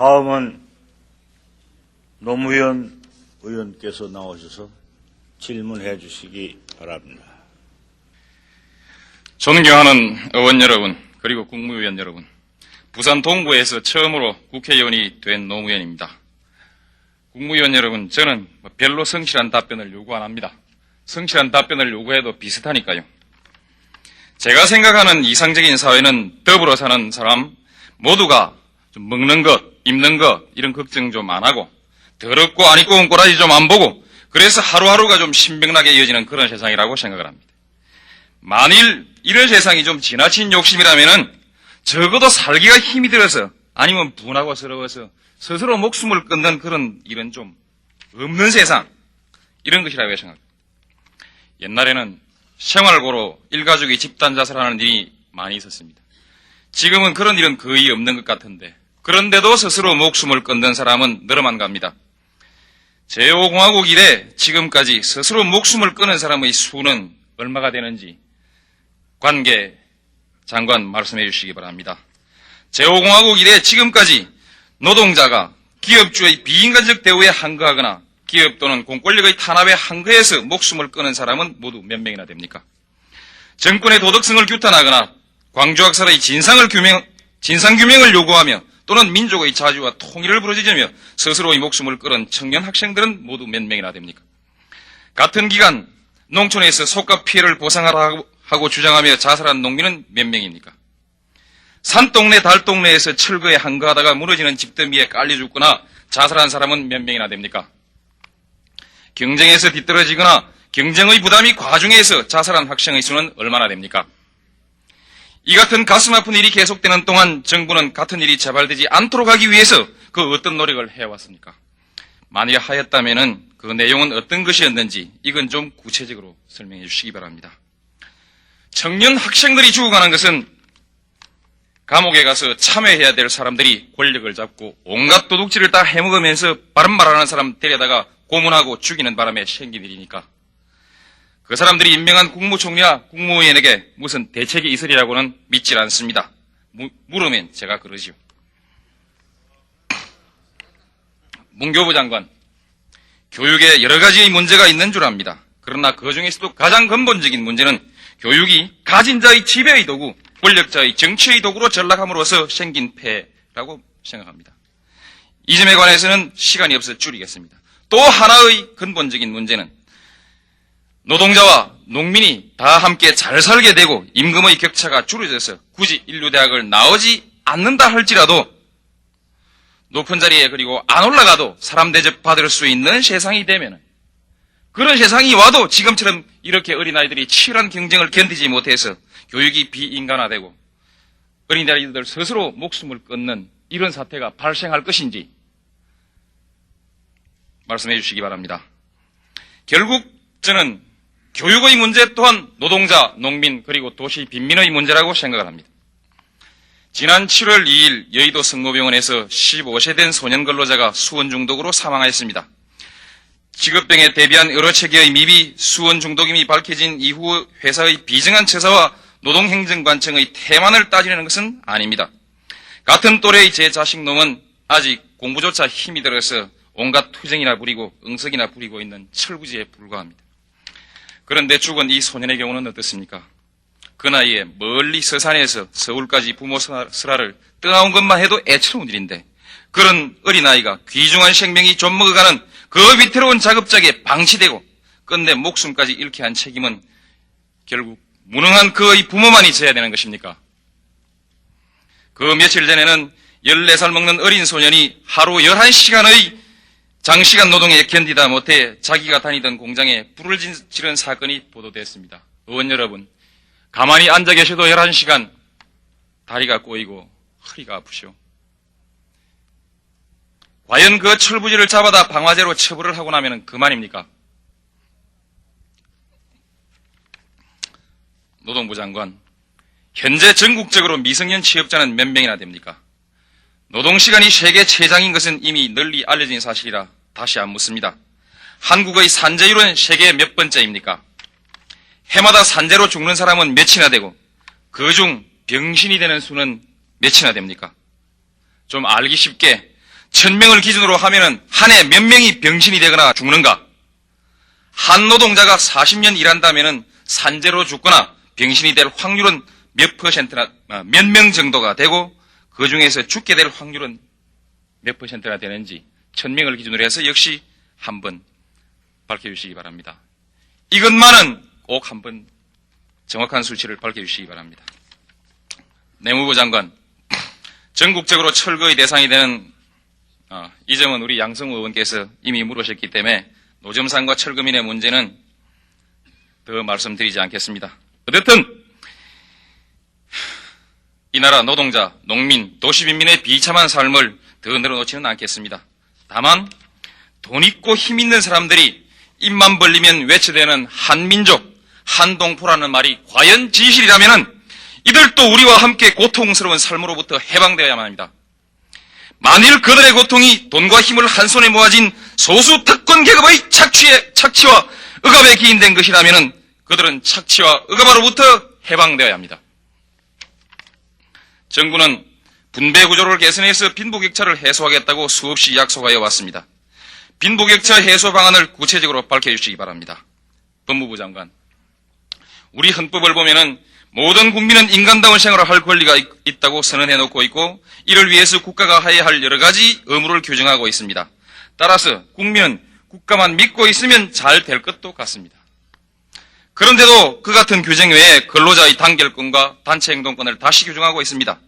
다음은 노무현 의원께서 나오셔서 질문해 주시기 바랍니다. 존경하는 의원 여러분, 그리고 국무위원 여러분, 부산 동구에서 처음으로 국회의원이 된 노무현입니다. 국무위원 여러분, 저는 별로 성실한 답변을 요구 안 합니다. 성실한 답변을 요구해도 비슷하니까요. 제가 생각하는 이상적인 사회는 더불어 사는 사람 모두가 좀 먹는 것, 입는 것 이런 걱정 좀 안 하고 더럽고 안 입고 온 꼬라지 좀 안 보고 그래서 하루하루가 좀 신명나게 이어지는 그런 세상이라고 생각을 합니다. 만일 이런 세상이 좀 지나친 욕심이라면은 적어도 살기가 힘이 들어서 아니면 분하고 서러워서 스스로 목숨을 끊는 그런 일은 좀 없는 세상, 이런 것이라고 생각합니다. 옛날에는 생활고로 일가족이 집단 자살하는 일이 많이 있었습니다. 지금은 그런 일은 거의 없는 것 같은데 그런데도 스스로 목숨을 끊는 사람은 늘어만 갑니다. 제5공화국 이래 지금까지 스스로 목숨을 끊은 사람의 수는 얼마가 되는지 관계 장관 말씀해 주시기 바랍니다. 제5공화국 이래 지금까지 노동자가 기업주의 비인간적 대우에 항거하거나 기업 또는 공권력의 탄압에 항거해서 목숨을 끊은 사람은 모두 몇 명이나 됩니까? 정권의 도덕성을 규탄하거나 광주학살의 진상규명을 요구하며 또는 민족의 자주와 통일을 부르짖으며 스스로의 목숨을 끊은 청년 학생들은 모두 몇 명이나 됩니까? 같은 기간 농촌에서 속가 피해를 보상하라고 주장하며 자살한 농민은 몇 명입니까? 산동네 달동네에서 철거에 항거하다가 무너지는 집더미에 위에 깔려 죽거나 자살한 사람은 몇 명이나 됩니까? 경쟁에서 뒤떨어지거나 경쟁의 부담이 과중해서 자살한 학생의 수는 얼마나 됩니까? 이 같은 가슴 아픈 일이 계속되는 동안 정부는 같은 일이 재발되지 않도록 하기 위해서 그 어떤 노력을 해왔습니까? 만일 하였다면은 그 내용은 어떤 것이었는지 이건 좀 구체적으로 설명해 주시기 바랍니다. 청년 학생들이 죽어가는 것은 감옥에 가서 참여해야 될 사람들이 권력을 잡고 온갖 도둑질을 다 해먹으면서 바른 말하는 사람 데려다가 고문하고 죽이는 바람에 생긴 일이니까 그 사람들이 임명한 국무총리와 국무위원에게 무슨 대책이 있으리라고는 믿질 않습니다. 물으면 제가 그러지요. 문교부 장관, 교육에 여러 가지의 문제가 있는 줄 압니다. 그러나 그 중에서도 가장 근본적인 문제는 교육이 가진 자의 지배의 도구, 권력자의 정치의 도구로 전락함으로써 생긴 폐라고 생각합니다. 이 점에 관해서는 시간이 없어 줄이겠습니다. 또 하나의 근본적인 문제는 노동자와 농민이 다 함께 잘 살게 되고 임금의 격차가 줄어져서 굳이 인류대학을 나오지 않는다 할지라도 높은 자리에 그리고 안 올라가도 사람 대접 받을 수 있는 세상이 되면 그런 세상이 와도 지금처럼 이렇게 어린아이들이 치열한 경쟁을 견디지 못해서 교육이 비인간화되고 어린아이들 스스로 목숨을 끊는 이런 사태가 발생할 것인지 말씀해 주시기 바랍니다. 결국 저는 교육의 문제 또한 노동자, 농민 그리고 도시 빈민의 문제라고 생각을 합니다. 지난 7월 2일 여의도 성모병원에서 15세 된 소년 근로자가 수원 중독으로 사망하였습니다. 직업병에 대비한 여러 체계의 미비, 수원 중독임이 밝혀진 이후 회사의 비정한 처사와 노동행정관청의 태만을 따지는 것은 아닙니다. 같은 또래의 제 자식놈은 아직 공부조차 힘이 들어서 온갖 투정이나 부리고 응석이나 부리고 있는 철부지에 불과합니다. 그런데 죽은 이 소년의 경우는 어떻습니까? 그 나이에 멀리 서산에서 서울까지 부모 슬하를 떠나온 것만 해도 애처로운 일인데 그런 어린아이가 귀중한 생명이 좀먹어가는 그 위태로운 작업장에 방치되고 끝내 목숨까지 잃게 한 책임은 결국 무능한 그의 부모만이 져야 되는 것입니까? 그 며칠 전에는 14살 먹는 어린 소년이 하루 11시간의 장시간 노동에 견디다 못해 자기가 다니던 공장에 불을 지른 사건이 보도됐습니다. 의원 여러분, 가만히 앉아 계셔도 11시간 다리가 꼬이고 허리가 아프시오. 과연 그 철부지를 잡아다 방화제로 처벌을 하고 나면 그만입니까? 노동부 장관, 현재 전국적으로 미성년 취업자는 몇 명이나 됩니까? 노동시간이 세계 최장인 것은 이미 널리 알려진 사실이라 다시 안 묻습니다. 한국의 산재율은 세계 몇 번째입니까? 해마다 산재로 죽는 사람은 몇이나 되고 그중 병신이 되는 수는 몇이나 됩니까? 좀 알기 쉽게 1000명을 기준으로 하면은 한 해 몇 명이 병신이 되거나 죽는가? 한 노동자가 40년 일한다면은 산재로 죽거나 병신이 될 확률은 몇 퍼센트나, 몇 명 정도가 되고 그 중에서 죽게 될 확률은 몇 퍼센트나 되는지 1000명을 기준으로 해서 역시 한번 밝혀주시기 바랍니다. 이것만은 꼭 한번 정확한 수치를 밝혀주시기 바랍니다. 내무부 장관, 전국적으로 철거의 대상이 되는 이 점은 우리 양성우 의원께서 이미 물으셨기 때문에 노점상과 철거민의 문제는 더 말씀드리지 않겠습니다. 어쨌든 이 나라 노동자, 농민, 도시빈민의 비참한 삶을 더 늘어놓지는 않겠습니다. 다만 돈 있고 힘 있는 사람들이 입만 벌리면 외쳐대는 한민족, 한동포라는 말이 과연 진실이라면 이들도 우리와 함께 고통스러운 삶으로부터 해방되어야만 합니다. 만일 그들의 고통이 돈과 힘을 한 손에 모아진 소수 특권 계급의 착취와 억압에 기인된 것이라면 그들은 착취와 억압으로부터 해방되어야 합니다. 정부는 분배 구조를 개선해서 빈부격차를 해소하겠다고 수없이 약속하여 왔습니다. 빈부격차 해소 방안을 구체적으로 밝혀주시기 바랍니다. 법무부 장관, 우리 헌법을 보면은 모든 국민은 인간다운 생활을 할 권리가 있다고 선언해놓고 있고 이를 위해서 국가가 해야 할 여러 가지 의무를 규정하고 있습니다. 따라서 국민은 국가만 믿고 있으면 잘 될 것도 같습니다. 그런데도 그 같은 규정 외에 근로자의 단결권과 단체행동권을 다시 규정하고 있습니다.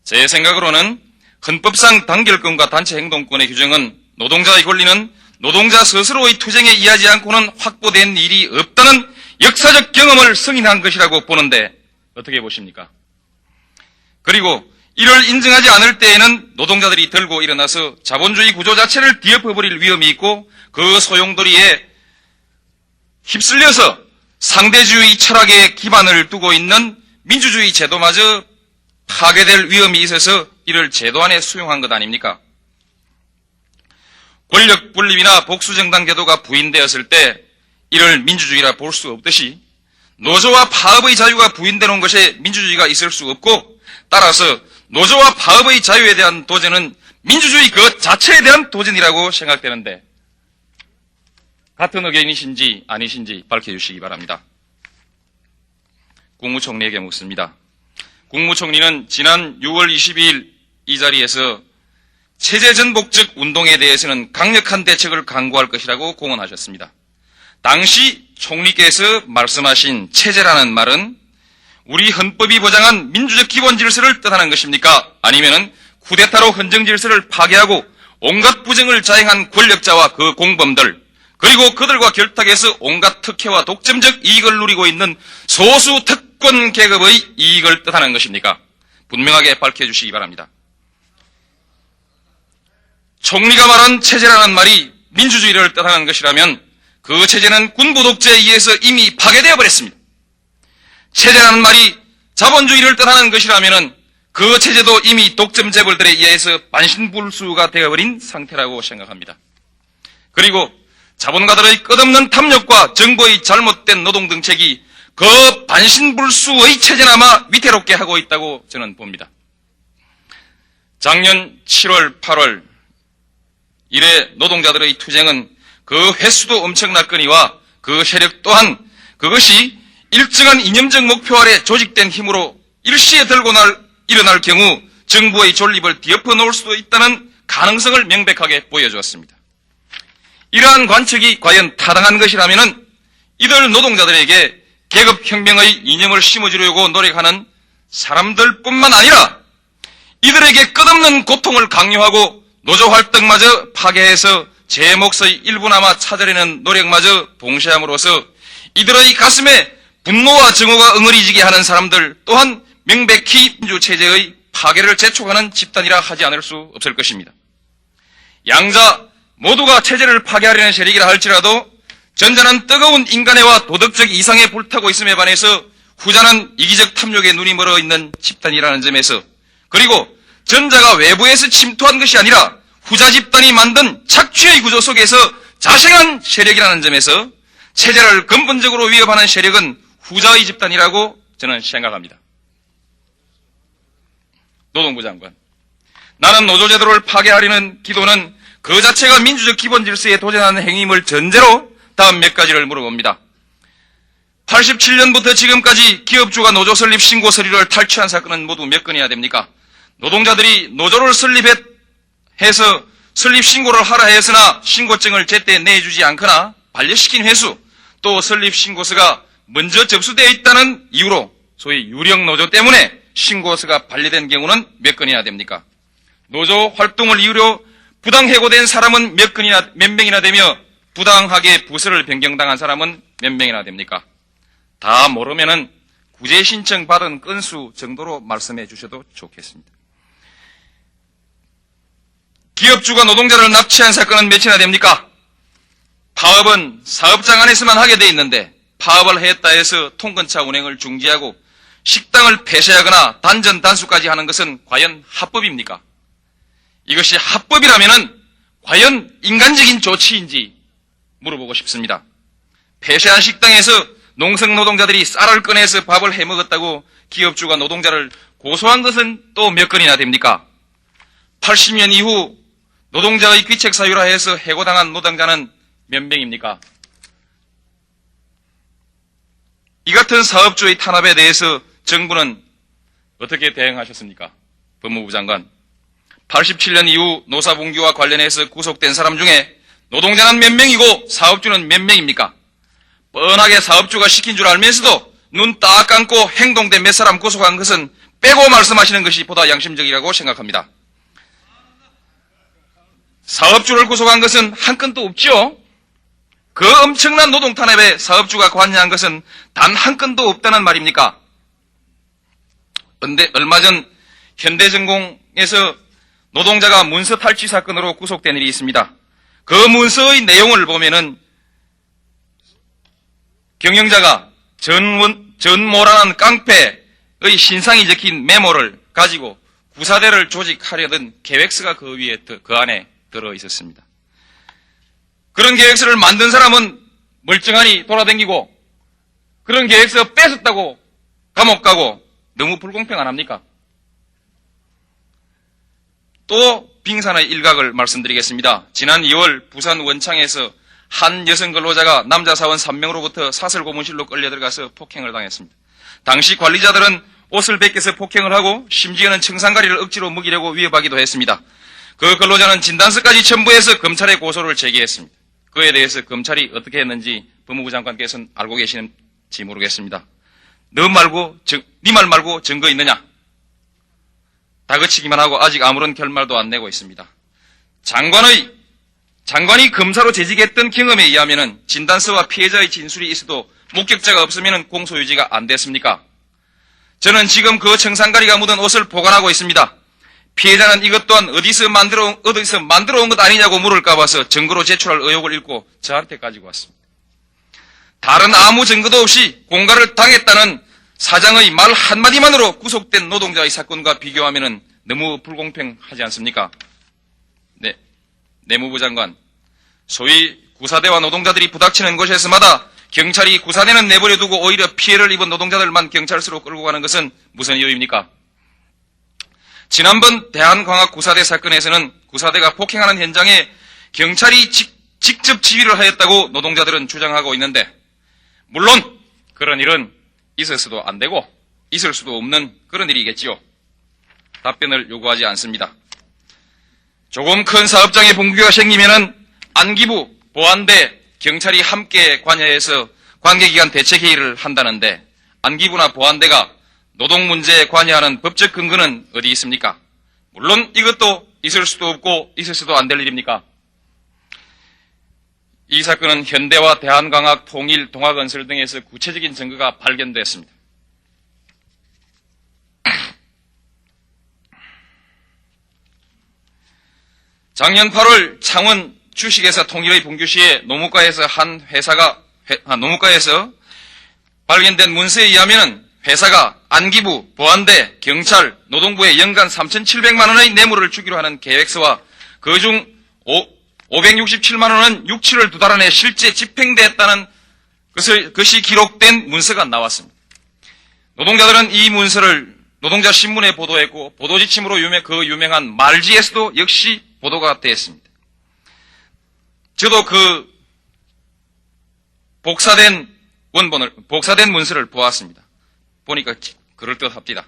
제 생각으로는 헌법상 단결권과 단체행동권의 규정은 노동자의 권리는 노동자 스스로의 투쟁에 의하지 않고는 확보된 일이 없다는 역사적 경험을 승인한 것이라고 보는데 어떻게 보십니까? 그리고 이를 인정하지 않을 때에는 노동자들이 들고 일어나서 자본주의 구조 자체를 뒤엎어버릴 위험이 있고 그 소용돌이에 휩쓸려서 상대주의 철학에 기반을 두고 있는 민주주의 제도마저 파괴될 위험이 있어서 이를 제도 안에 수용한 것 아닙니까? 권력 분립이나 복수정당 제도가 부인되었을 때 이를 민주주의라 볼 수 없듯이 노조와 파업의 자유가 부인되는 것에 민주주의가 있을 수 없고 따라서 노조와 파업의 자유에 대한 도전은 민주주의 그 자체에 대한 도전이라고 생각되는데 같은 의견이신지 아니신지 밝혀주시기 바랍니다. 국무총리에게 묻습니다. 국무총리는 지난 6월 22일 이 자리에서 체제전복적 운동에 대해서는 강력한 대책을 강구할 것이라고 공언하셨습니다. 당시 총리께서 말씀하신 체제라는 말은 우리 헌법이 보장한 민주적 기본 질서를 뜻하는 것입니까? 아니면은 쿠데타로 헌정 질서를 파괴하고 온갖 부정을 자행한 권력자와 그 공범들 그리고 그들과 결탁해서 온갖 특혜와 독점적 이익을 누리고 있는 소수 특권 계급의 이익을 뜻하는 것입니까? 분명하게 밝혀주시기 바랍니다. 총리가 말한 체제라는 말이 민주주의를 뜻하는 것이라면 그 체제는 군부 독재에 의해서 이미 파괴되어 버렸습니다. 체제라는 말이 자본주의를 뜻하는 것이라면 그 체제도 이미 독점 재벌들에 의해서 반신불수가 되어버린 상태라고 생각합니다. 그리고 자본가들의 끝없는 탐욕과 정부의 잘못된 노동정책이 그 반신불수의 체제나마 위태롭게 하고 있다고 저는 봅니다. 작년 7월, 8월 이래 노동자들의 투쟁은 그 횟수도 엄청났거니와 그 세력 또한 그것이 일정한 이념적 목표 아래 조직된 힘으로 일시에 들고 일어날 경우 정부의 존립을 뒤엎어 놓을 수도 있다는 가능성을 명백하게 보여주었습니다. 이러한 관측이 과연 타당한 것이라면 이들 노동자들에게 계급혁명의 이념을 심어주려고 노력하는 사람들뿐만 아니라 이들에게 끝없는 고통을 강요하고 노조활동마저 파괴해서 제 몫의 일부나마 찾으려는 노력마저 봉쇄함으로써 이들의 가슴에 분노와 증오가 응어리지게 하는 사람들 또한 명백히 민주체제의 파괴를 재촉하는 집단이라 하지 않을 수 없을 것입니다. 양자 모두가 체제를 파괴하려는 세력이라 할지라도 전자는 뜨거운 인간애와 도덕적 이상에 불타고 있음에 반해서 후자는 이기적 탐욕에 눈이 멀어 있는 집단이라는 점에서 그리고 전자가 외부에서 침투한 것이 아니라 후자 집단이 만든 착취의 구조 속에서 자생한 세력이라는 점에서 체제를 근본적으로 위협하는 세력은 후자의 집단이라고 저는 생각합니다. 노동부 장관, 나는 노조제도를 파괴하려는 기도는 그 자체가 민주적 기본 질서에 도전하는 행위임을 전제로 다음 몇 가지를 물어봅니다. 87년부터 지금까지 기업주가 노조 설립 신고 서류를 탈취한 사건은 모두 몇 건이나 됩니까? 노동자들이 노조를 설립해서 설립 신고를 하라 했으나 신고증을 제때 내주지 않거나 반려시킨 횟수, 또 설립 신고서가 먼저 접수되어 있다는 이유로 소위 유령 노조 때문에 신고서가 반려된 경우는 몇 건이나 됩니까? 노조 활동을 이유로 부당 해고된 사람은 몇 명이나 되며 부당하게 부서를 변경당한 사람은 몇 명이나 됩니까? 다 모르면은 구제 신청 받은 건수 정도로 말씀해 주셔도 좋겠습니다. 기업주가 노동자를 납치한 사건은 몇이나 됩니까? 파업은 사업장 안에서만 하게 돼 있는데 파업을 했다 해서 통근차 운행을 중지하고 식당을 폐쇄하거나 단전 단수까지 하는 것은 과연 합법입니까? 이것이 합법이라면은 과연 인간적인 조치인지 물어보고 싶습니다. 폐쇄한 식당에서 농성 노동자들이 쌀을 꺼내서 밥을 해먹었다고 기업주가 노동자를 고소한 것은 또 몇 건이나 됩니까? 80년 이후 노동자의 귀책 사유라 해서 해고당한 노동자는 몇 명입니까? 이 같은 사업주의 탄압에 대해서 정부는 어떻게 대응하셨습니까? 법무부 장관. 87년 이후 노사분규와 관련해서 구속된 사람 중에 노동자는 몇 명이고 사업주는 몇 명입니까? 뻔하게 사업주가 시킨 줄 알면서도 눈 딱 감고 행동된 몇 사람 구속한 것은 빼고 말씀하시는 것이 보다 양심적이라고 생각합니다. 사업주를 구속한 것은 한 건도 없지요? 그 엄청난 노동 탄압에 사업주가 관여한 것은 단 한 건도 없다는 말입니까? 그런데 얼마 전 현대전공에서 노동자가 문서 탈취 사건으로 구속된 일이 있습니다. 그 문서의 내용을 보면은 경영자가 전모라는 깡패의 신상이 적힌 메모를 가지고 구사대를 조직하려던 계획서가 그 안에 들어 있었습니다. 그런 계획서를 만든 사람은 멀쩡하니 돌아다니고 그런 계획서 뺏었다고 감옥 가고 너무 불공평 안 합니까? 또 빙산의 일각을 말씀드리겠습니다. 지난 2월 부산 원창에서 한 여성 근로자가 남자 사원 3명으로부터 사설 고문실로 끌려 들어가서 폭행을 당했습니다. 당시 관리자들은 옷을 벗겨서 폭행을 하고 심지어는 청산가리를 억지로 먹이려고 위협하기도 했습니다. 그 근로자는 진단서까지 첨부해서 검찰에 고소를 제기했습니다. 그에 대해서 검찰이 어떻게 했는지 법무부 장관께서는 알고 계시는지 모르겠습니다. 네 말 말고 증거 있느냐? 다그치기만 하고 아직 아무런 결말도 안 내고 있습니다. 장관이 검사로 재직했던 경험에 의하면 진단서와 피해자의 진술이 있어도 목격자가 없으면 공소유지가 안 됐습니까? 저는 지금 그 청산가리가 묻은 옷을 보관하고 있습니다. 피해자는 이것 또한 어디서 만들어 온 것 아니냐고 물을까 봐서 증거로 제출할 의혹을 읽고 저한테 가지고 왔습니다. 다른 아무 증거도 없이 공갈을 당했다는 사장의 말 한마디만으로 구속된 노동자의 사건과 비교하면 너무 불공평하지 않습니까? 네, 내무부 장관. 소위 구사대와 노동자들이 부닥치는 곳에서마다 경찰이 구사대는 내버려두고 오히려 피해를 입은 노동자들만 경찰서로 끌고 가는 것은 무슨 이유입니까? 지난번 대한광학 구사대 사건에서는 구사대가 폭행하는 현장에 경찰이 직접 지휘를 하였다고 노동자들은 주장하고 있는데 물론 그런 일은 있었어도 안 되고 있을 수도 없는 그런 일이겠지요. 답변을 요구하지 않습니다. 조금 큰 사업장에 봉기가 생기면은 안기부, 보안대, 경찰이 함께 관여해서 관계기관 대책회의를 한다는데 안기부나 보안대가 노동 문제에 관여하는 법적 근거는 어디 있습니까? 물론 이것도 있을 수도 없고 있을 수도 안 될 일입니까? 이 사건은 현대와 대한광학, 통일, 동학건설 등에서 구체적인 증거가 발견됐습니다. 작년 8월 창원 주식회사 통일의 분규 시에 노무과에서 노무과에서 발견된 문서에 의하면 회사가 안기부, 보안대, 경찰, 노동부에 연간 3,700만 원의 뇌물을 주기로 하는 계획서와 그중 567만 원은 육치를 2달 안에 실제 집행됐다는 것이 기록된 문서가 나왔습니다. 노동자들은 이 문서를 노동자 신문에 보도했고 보도지침으로 그 유명한 말지에서도 역시 보도가 되었습니다. 저도 그 복사된 문서를 보았습니다. 보니까 그럴듯합니다.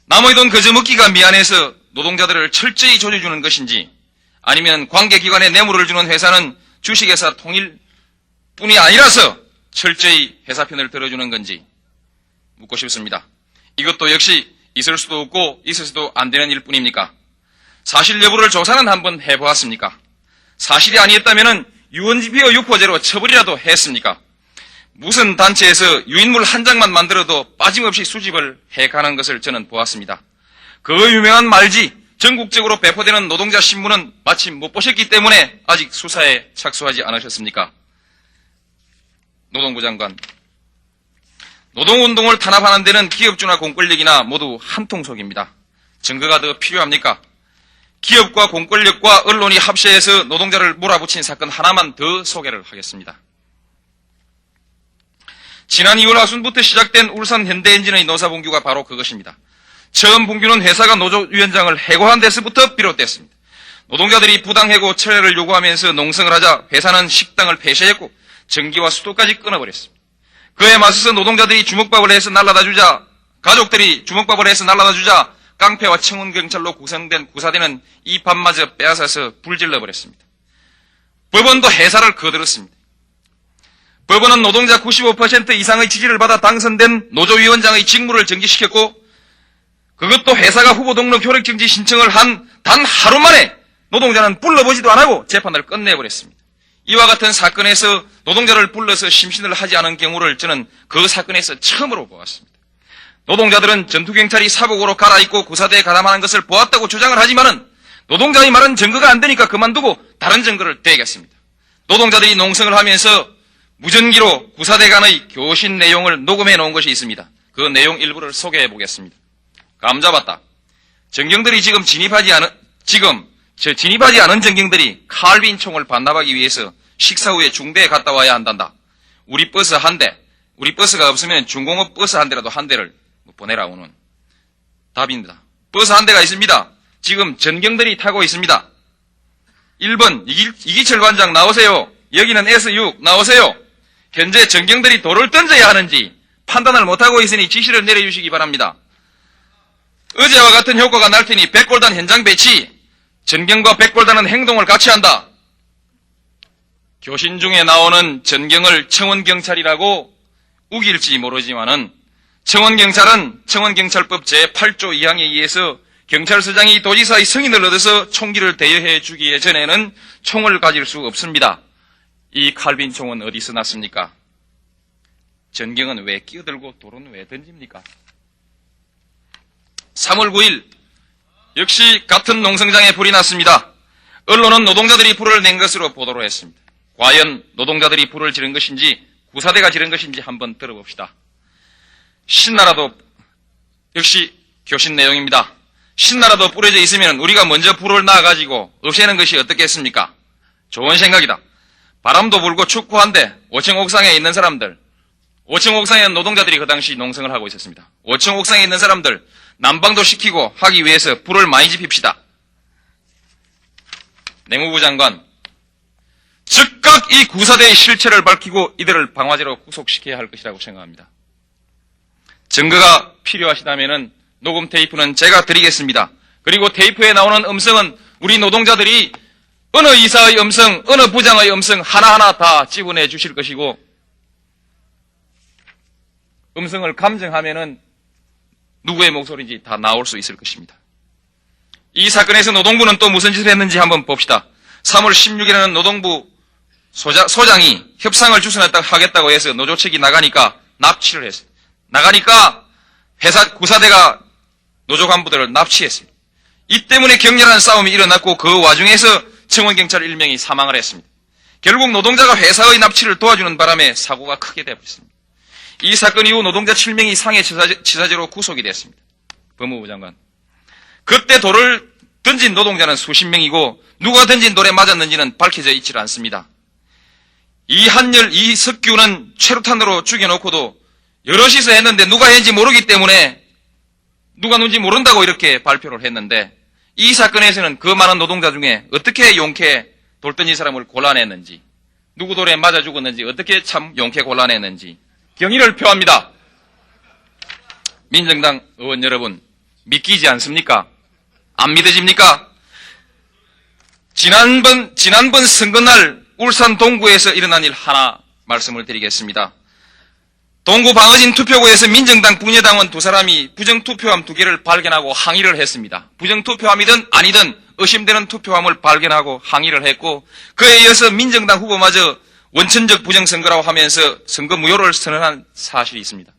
남의 돈 그저 먹기가 미안해서 노동자들을 철저히 조져주는 것인지, 아니면 관계기관에 뇌물을 주는 회사는 주식회사 통일뿐이 아니라서 철저히 회사 편을 들어주는 건지 묻고 싶습니다. 이것도 역시 있을 수도 없고 있어서도 안 되는 일뿐입니까? 사실 여부를 조사는 한번 해보았습니까? 사실이 아니었다면 유언비어 유포죄로 처벌이라도 했습니까? 무슨 단체에서 유인물 한 장만 만들어도 빠짐없이 수집을 해가는 것을 저는 보았습니다. 그 유명한 말지 전국적으로 배포되는 노동자 신문은 마침 못 보셨기 때문에 아직 수사에 착수하지 않으셨습니까? 노동부 장관, 노동운동을 탄압하는 데는 기업주나 공권력이나 모두 한통속입니다. 증거가 더 필요합니까? 기업과 공권력과 언론이 합세해서 노동자를 몰아붙인 사건 하나만 더 소개를 하겠습니다. 지난 2월 하순부터 시작된 울산 현대엔진의 노사분규가 바로 그것입니다. 처음 분규는 회사가 노조위원장을 해고한 데서부터 비롯됐습니다. 노동자들이 부당해고 철회를 요구하면서 농성을 하자 회사는 식당을 폐쇄했고 전기와 수도까지 끊어버렸습니다. 그에 맞서서 노동자들이 주먹밥을 해서 날라다 주자, 가족들이 주먹밥을 해서 날라다 주자 깡패와 청운경찰로 구사되는 이 밥마저 빼앗아서 불질러버렸습니다. 법원도 해사를 거들었습니다. 법원은 노동자 95% 이상의 지지를 받아 당선된 노조위원장의 직무를 정지시켰고, 그것도 회사가 후보 등록 효력 정지 신청을 한 단 하루 만에 노동자는 불러보지도 않고 재판을 끝내버렸습니다. 이와 같은 사건에서 노동자를 불러서 심신을 하지 않은 경우를 저는 그 사건에서 처음으로 보았습니다. 노동자들은 전투경찰이 사복으로 갈아입고 구사대에 가담하는 것을 보았다고 주장을 하지만은 노동자의 말은 증거가 안 되니까 그만두고 다른 증거를 대겠습니다. 노동자들이 농성을 하면서 무전기로 구사대 간의 교신 내용을 녹음해 놓은 것이 있습니다. 그 내용 일부를 소개해 보겠습니다. 감잡았다. 전경들이 진입하지 않은 전경들이 칼빈 총을 반납하기 위해서 식사 후에 중대에 갔다 와야 한단다. 우리 버스 한 대, 우리 버스가 없으면 중공업 버스 한 대라도 한 대를 보내라 오는 답입니다. 버스 한 대가 있습니다. 지금 전경들이 타고 있습니다. 1번 이기철 관장 나오세요. 여기는 S6 나오세요. 현재 전경들이 돌을 던져야 하는지 판단을 못하고 있으니 지시를 내려주시기 바랍니다. 어제와 같은 효과가 날 테니 백골단 현장 배치, 전경과 백골단은 행동을 같이 한다. 교신 중에 나오는 전경을 청원경찰이라고 우길지 모르지만은 청원경찰은 청원경찰법 제8조 2항에 의해서 경찰서장이 도지사의 승인을 얻어서 총기를 대여해 주기 전에는 총을 가질 수 없습니다. 이 칼빈 총은 어디서 났습니까? 전경은 왜 끼어들고 돌은 왜 던집니까? 3월 9일 역시 같은 농성장에 불이 났습니다. 언론은 노동자들이 불을 낸 것으로 보도를 했습니다. 과연 노동자들이 불을 지른 것인지 구사대가 지른 것인지 한번 들어봅시다. 신나라도 역시 교신 내용입니다. 신나라도 뿌려져 있으면 우리가 먼저 불을 놔가지고 없애는 것이 어떻겠습니까? 좋은 생각이다. 바람도 불고 춥고한데 5층 옥상에 있는 사람들, 5층 옥상에는 노동자들이 그 당시 농성을 하고 있었습니다. 5층 옥상에 있는 사람들 난방도 시키고 하기 위해서 불을 많이 지핍시다. 내무부 장관, 즉각 이 구사대의 실체를 밝히고 이들을 방화제로 구속시켜야 할 것이라고 생각합니다. 증거가 필요하시다면 녹음 테이프는 제가 드리겠습니다. 그리고 테이프에 나오는 음성은 우리 노동자들이 어느 이사의 음성, 어느 부장의 음성 하나하나 다 집어내 주실 것이고, 음성을 감정하면은 누구의 목소리인지 다 나올 수 있을 것입니다. 이 사건에서 노동부는 또 무슨 짓을 했는지 한번 봅시다. 3월 16일에는 노동부 소장이 협상을 하겠다고 해서 노조 측이 나가니까 납치를 했어요. 나가니까 구사대가 노조 간부들을 납치했습니다. 이 때문에 격렬한 싸움이 일어났고 그 와중에서 청원경찰 1명이 사망을 했습니다. 결국 노동자가 회사의 납치를 도와주는 바람에 사고가 크게 되어버렸습니다. 이 사건 이후 노동자 7명이 상해치사죄로 구속이 됐습니다. 법무부 장관. 그때 돌을 던진 노동자는 수십 명이고 누가 던진 돌에 맞았는지는 밝혀져 있지 않습니다. 이한열, 이석규는 최루탄으로 죽여놓고도 여럿이서 했는데 누가 했는지 모르기 때문에 누가 누군지 모른다고 이렇게 발표를 했는데 이 사건에서는 그 많은 노동자 중에 어떻게 용케 돌덩이 사람을 골라냈는지, 누구 돌에 맞아 죽었는지, 어떻게 참 용케 골라냈는지 경의를 표합니다. 민정당 의원 여러분, 믿기지 않습니까? 안 믿어집니까? 지난번 선거날 울산 동구에서 일어난 일 하나 말씀을 드리겠습니다. 동구 방어진 투표구에서 민정당 분여당원 두 사람이 부정투표함 2개를 발견하고 항의를 했습니다. 부정투표함이든 아니든 의심되는 투표함을 발견하고 항의를 했고, 그에 이어서 민정당 후보마저 원천적 부정선거라고 하면서 선거 무효를 선언한 사실이 있습니다.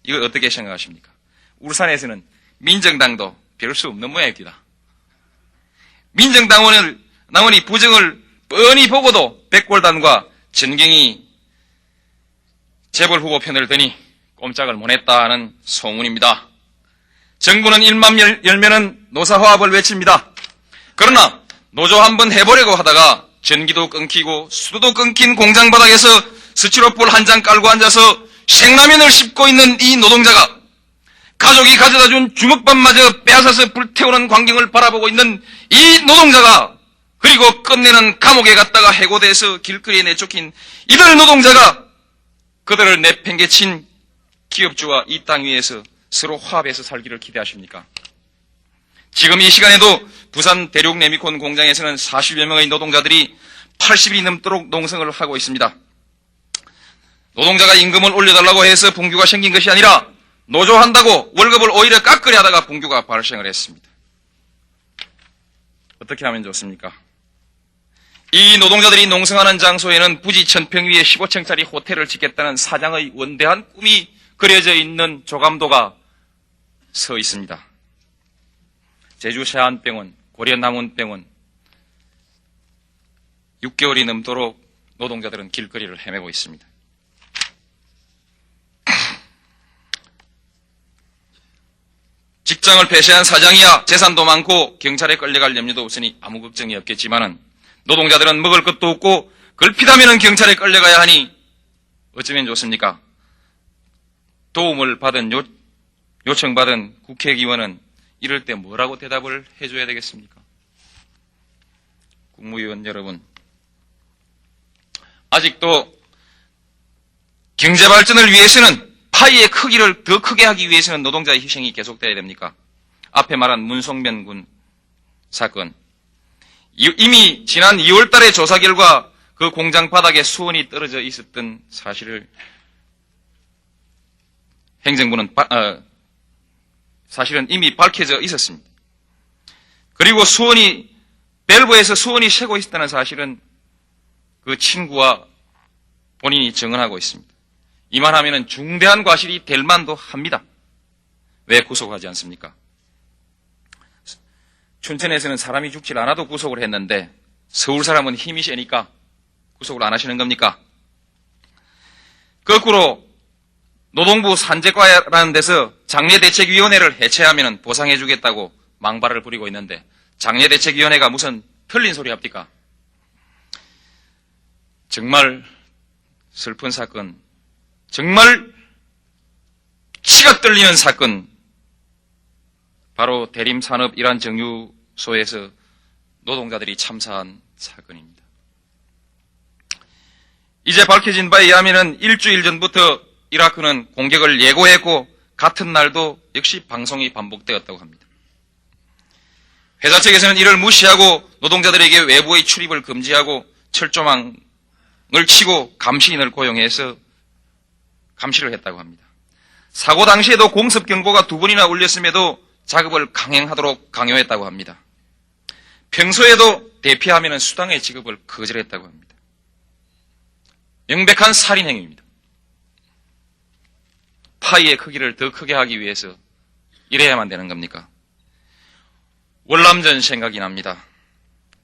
이걸 어떻게 생각하십니까? 울산에서는 민정당도 별 수 없는 모양입니다. 민정당원이 부정을 뻔히 보고도 백골단과 전경이 재벌 후보 편을 드니 꼼짝을 못했다는 소문입니다. 정부는 일만 열면은 노사화합을 외칩니다. 그러나 노조 한번 해보려고 하다가 전기도 끊기고 수도도 끊긴 공장 바닥에서 스티로폴 한 장 깔고 앉아서 생라면을 씹고 있는 이 노동자가 가족이 가져다준 주먹밥마저 빼앗아서 불태우는 광경을 바라보고 있는 이 노동자가, 그리고 끝내는 감옥에 갔다가 해고돼서 길거리에 내쫓긴 이들 노동자가 그들을 내팽개친 기업주와 이 땅 위에서 서로 화합해서 살기를 기대하십니까? 지금 이 시간에도 부산 대륙 레미콘 공장에서는 40여 명의 노동자들이 80일이 넘도록 농성을 하고 있습니다. 노동자가 임금을 올려달라고 해서 분규가 생긴 것이 아니라 노조한다고 월급을 오히려 깎으려 하다가 분규가 발생을 했습니다. 어떻게 하면 좋습니까? 이 노동자들이 농성하는 장소에는 부지 1000평 위에 15층짜리 호텔을 짓겠다는 사장의 원대한 꿈이 그려져 있는 조감도가 서 있습니다. 제주 세안병원, 고려남원병원 6개월이 넘도록 노동자들은 길거리를 헤매고 있습니다. 직장을 폐쇄한 사장이야 재산도 많고 경찰에 끌려갈 염려도 없으니 아무 걱정이 없겠지만은 노동자들은 먹을 것도 없고 걸핏하면 경찰에 끌려가야 하니 어쩌면 좋습니까? 도움을 받은 요청받은 국회의원은 이럴 때 뭐라고 대답을 해줘야 되겠습니까? 국무위원 여러분, 아직도 경제발전을 위해서는 파이의 크기를 더 크게 하기 위해서는 노동자의 희생이 계속돼야 됩니까? 앞에 말한 문성면 군 사건, 이미 지난 2월 달에 조사 결과 그 공장 바닥에 수원이 떨어져 있었던 사실을 행정부는 사실은 이미 밝혀져 있었습니다. 그리고 밸브에서 수원이 새고 있었다는 사실은 그 친구와 본인이 증언하고 있습니다. 이만하면 중대한 과실이 될 만도 합니다. 왜 구속하지 않습니까? 춘천에서는 사람이 죽질 않아도 구속을 했는데 서울 사람은 힘이 세니까 구속을 안 하시는 겁니까? 거꾸로 노동부 산재과라는 데서 장례대책위원회를 해체하면 보상해 주겠다고 망발을 부리고 있는데 장례대책위원회가 무슨 틀린 소리 합니까? 정말 슬픈 사건, 정말 치가 떨리는 사건, 바로 대림산업 일환 정유소에서 노동자들이 참사한 사건입니다. 이제 밝혀진 바에 의하면 일주일 전부터 이라크는 공격을 예고했고 같은 날도 역시 방송이 반복되었다고 합니다. 회사 측에서는 이를 무시하고 노동자들에게 외부의 출입을 금지하고 철조망을 치고 감시인을 고용해서 감시를 했다고 합니다. 사고 당시에도 공습 경보가 2번이나 울렸음에도 작업을 강행하도록 강요했다고 합니다. 평소에도 대피하면 수당의 지급을 거절했다고 합니다. 명백한 살인 행위입니다. 파이의 크기를 더 크게 하기 위해서 이래야만 되는 겁니까? 월남전 생각이 납니다.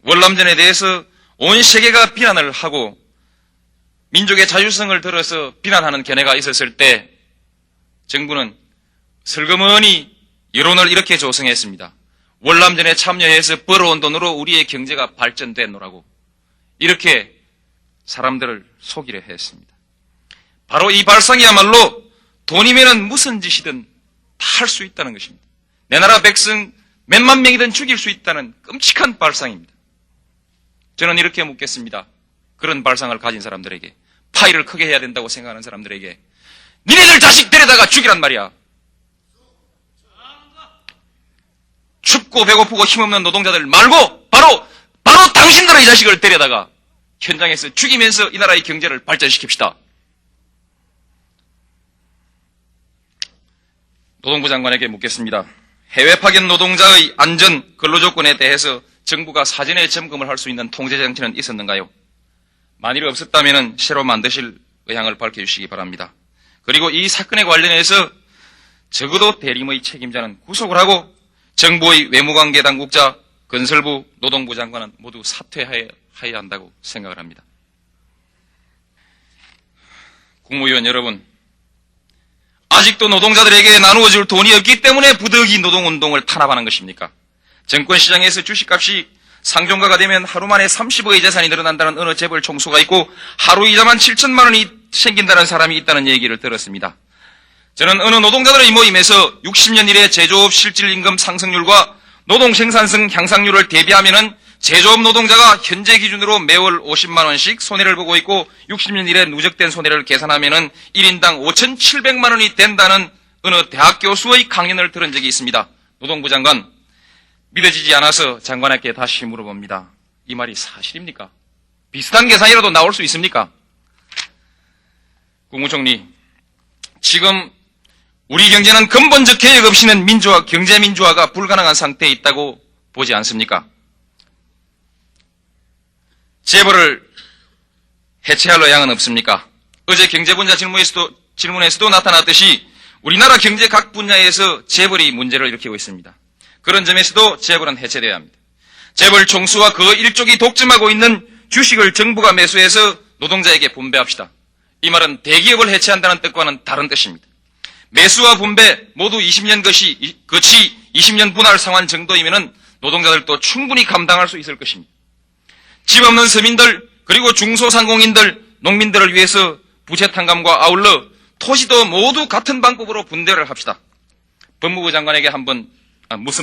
월남전에 대해서 온 세계가 비난을 하고 민족의 자율성을 들어서 비난하는 견해가 있었을 때 정부는 슬그머니 여론을 이렇게 조성했습니다. 월남전에 참여해서 벌어온 돈으로 우리의 경제가 발전됐노라고 이렇게 사람들을 속이려 했습니다. 바로 이 발상이야말로 돈이면은 무슨 짓이든 다 할 수 있다는 것입니다. 내 나라 백성 몇만 명이든 죽일 수 있다는 끔찍한 발상입니다. 저는 이렇게 묻겠습니다. 그런 발상을 가진 사람들에게, 파이를 크게 해야 된다고 생각하는 사람들에게, 니네들 자식 데려다가 죽이란 말이야. 춥고 배고프고 힘없는 노동자들 말고 바로 당신들의 자식을 데려다가 현장에서 죽이면서 이 나라의 경제를 발전시킵시다. 노동부 장관에게 묻겠습니다. 해외 파견 노동자의 안전 근로조건에 대해서 정부가 사전에 점검을 할 수 있는 통제 장치는 있었는가요? 만일 없었다면 새로 만드실 의향을 밝혀주시기 바랍니다. 그리고 이 사건에 관련해서 적어도 대림의 책임자는 구속을 하고 정부의 외무관계 당국자, 건설부, 노동부 장관은 모두 사퇴해야 한다고 생각을 합니다. 국무위원 여러분, 아직도 노동자들에게 나누어줄 돈이 없기 때문에 부득이 노동운동을 탄압하는 것입니까? 정권시장에서 주식값이 상종가가 되면 하루 만에 30억의 재산이 늘어난다는 어느 재벌 총수가 있고 하루 이자만 7천만 원이 생긴다는 사람이 있다는 얘기를 들었습니다. 저는 어느 노동자들의 모임에서 60년 이래 제조업 실질임금 상승률과 노동 생산성 향상률을 대비하면은 제조업 노동자가 현재 기준으로 매월 50만 원씩 손해를 보고 있고 60년 이래 누적된 손해를 계산하면은 1인당 5,700만 원이 된다는 어느 대학 교수의 강연을 들은 적이 있습니다. 노동부 장관, 믿어지지 않아서 장관에게 다시 물어봅니다. 이 말이 사실입니까? 비슷한 계산이라도 나올 수 있습니까? 국무총리, 지금 우리 경제는 근본적 개혁 없이는 경제 민주화가 불가능한 상태에 있다고 보지 않습니까? 재벌을 해체할 의향은 없습니까? 어제 경제분야 질문에서도 나타났듯이 우리나라 경제 각 분야에서 재벌이 문제를 일으키고 있습니다. 그런 점에서도 재벌은 해체돼야 합니다. 재벌 총수와 그 일족이 독점하고 있는 주식을 정부가 매수해서 노동자에게 분배합시다. 이 말은 대기업을 해체한다는 뜻과는 다른 뜻입니다. 매수와 분배 모두 20년 거치 20년 분할 상환 정도이면은 노동자들도 충분히 감당할 수 있을 것입니다. 집 없는 서민들 그리고 중소상공인들, 농민들을 위해서 부채 탕감과 아울러 토지도 모두 같은 방법으로 분배를 합시다. 법무부 장관에게 한번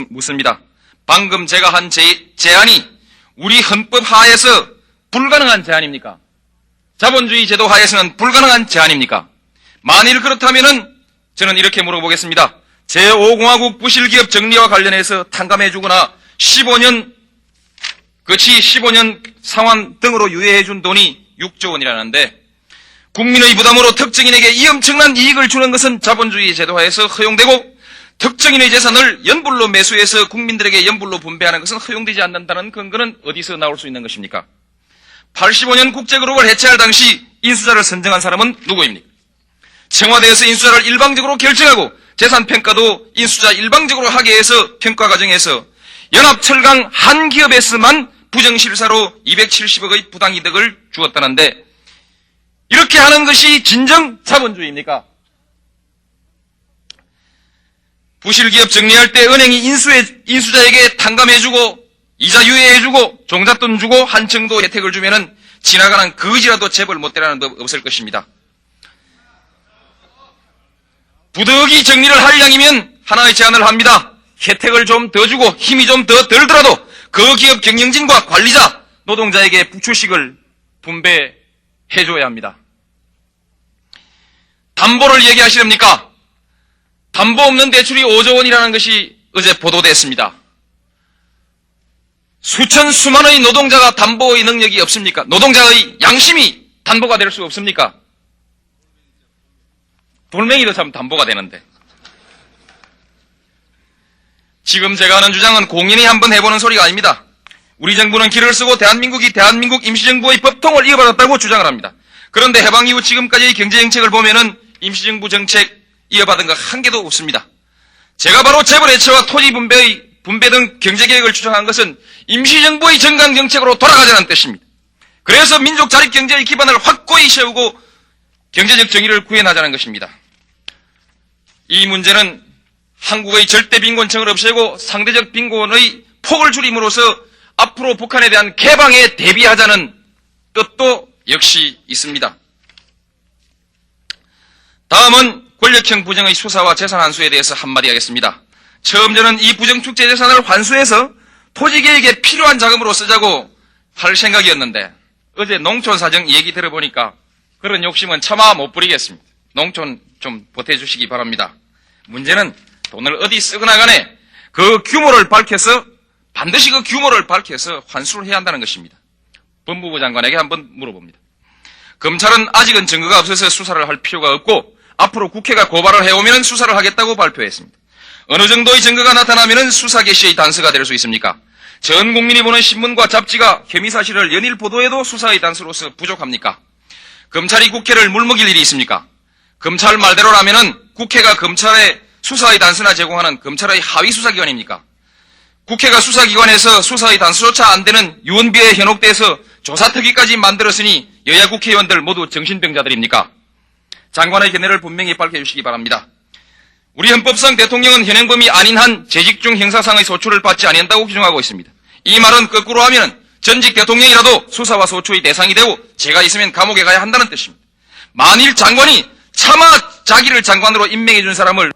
묻습니다. 방금 제가 한 제안이 우리 헌법 하에서 불가능한 제안입니까? 자본주의 제도 하에서는 불가능한 제안입니까? 만일 그렇다면은 저는 이렇게 물어보겠습니다. 제5공화국 부실기업 정리와 관련해서 탕감해주거나 15년 상환 등으로 유예해준 돈이 6조 원이라는데 국민의 부담으로 특정인에게 이 엄청난 이익을 주는 것은 자본주의 제도하에서 허용되고 특정인의 재산을 연불로 매수해서 국민들에게 연불로 분배하는 것은 허용되지 않는다는 근거는 어디서 나올 수 있는 것입니까? 85년 국제그룹을 해체할 당시 인수자를 선정한 사람은 누구입니까? 청와대에서 인수자를 일방적으로 결정하고 재산평가도 인수자 일방적으로 하게 해서 평가 과정에서 연합철강 한 기업에서만 부정실사로 270억의 부당이득을 주었다는데 이렇게 하는 것이 진정 자본주의입니까? 부실기업 정리할 때 은행이 인수자에게 탕감해주고 이자 유예해주고 종잣돈 주고 한 정도 혜택을 주면은 지나가는 거지라도 재벌 못 되라는 법 없을 것입니다. 부득이 정리를 할 양이면 하나의 제안을 합니다. 혜택을 좀 더 주고 힘이 좀 더 들더라도 그 기업 경영진과 관리자, 노동자에게 주식을 분배해줘야 합니다. 담보를 얘기하시렵니까? 담보 없는 대출이 5조 원이라는 것이 어제 보도됐습니다. 수천수만의 노동자가 담보의 능력이 없습니까? 노동자의 양심이 담보가 될 수 없습니까? 돌멩이도 참 담보가 되는데. 지금 제가 하는 주장은 공인이 한번 해보는 소리가 아닙니다. 우리 정부는 길을 쓰고 대한민국 임시정부의 법통을 이어받았다고 주장을 합니다. 그런데 해방 이후 지금까지의 경제정책을 보면은 임시정부 정책 이어받은 거 한 개도 없습니다. 제가 바로 재벌 해체와 토지 분배 등 경제개혁을 주장한 것은 임시정부의 정강정책으로 돌아가자는 뜻입니다. 그래서 민족 자립경제의 기반을 확고히 세우고 경제적 정의를 구현하자는 것입니다. 이 문제는 한국의 절대 빈곤층을 없애고 상대적 빈곤의 폭을 줄임으로써 앞으로 북한에 대한 개방에 대비하자는 뜻도 역시 있습니다. 다음은 권력형 부정의 수사와 재산 환수에 대해서 한마디 하겠습니다. 처음 저는 이 부정축제 재산을 환수해서 토지계획에 필요한 자금으로 쓰자고 할 생각이었는데 어제 농촌사정 얘기 들어보니까 그런 욕심은 차마 못 부리겠습니다. 농촌 좀 보태주시기 바랍니다. 문제는 돈을 어디 쓰거나 간에 그 규모를 밝혀서 반드시 그 규모를 밝혀서 환수를 해야 한다는 것입니다. 법무부 장관에게 한번 물어봅니다. 검찰은 아직은 증거가 없어서 수사를 할 필요가 없고 앞으로 국회가 고발을 해오면 수사를 하겠다고 발표했습니다. 어느 정도의 증거가 나타나면 수사 개시의 단서가 될 수 있습니까? 전 국민이 보는 신문과 잡지가 혐의 사실을 연일 보도해도 수사의 단서로서 부족합니까? 검찰이 국회를 물먹일 일이 있습니까? 검찰 말대로라면은 국회가 검찰의 수사의 단서나 제공하는 검찰의 하위 수사기관입니까? 국회가 수사기관에서 수사의 단서조차 안 되는 유언비어에 현혹돼서 조사특위까지 만들었으니 여야 국회의원들 모두 정신병자들입니까? 장관의 견해를 분명히 밝혀주시기 바랍니다. 우리 헌법상 대통령은 현행범이 아닌 한 재직 중 형사상의 소추를 받지 아니한다고 규정하고 있습니다. 이 말은 거꾸로 하면 전직 대통령이라도 수사와 소추의 대상이 되고 죄가 있으면 감옥에 가야 한다는 뜻입니다. 만일 장관이 차마 자기를 장관으로 임명해 준 사람을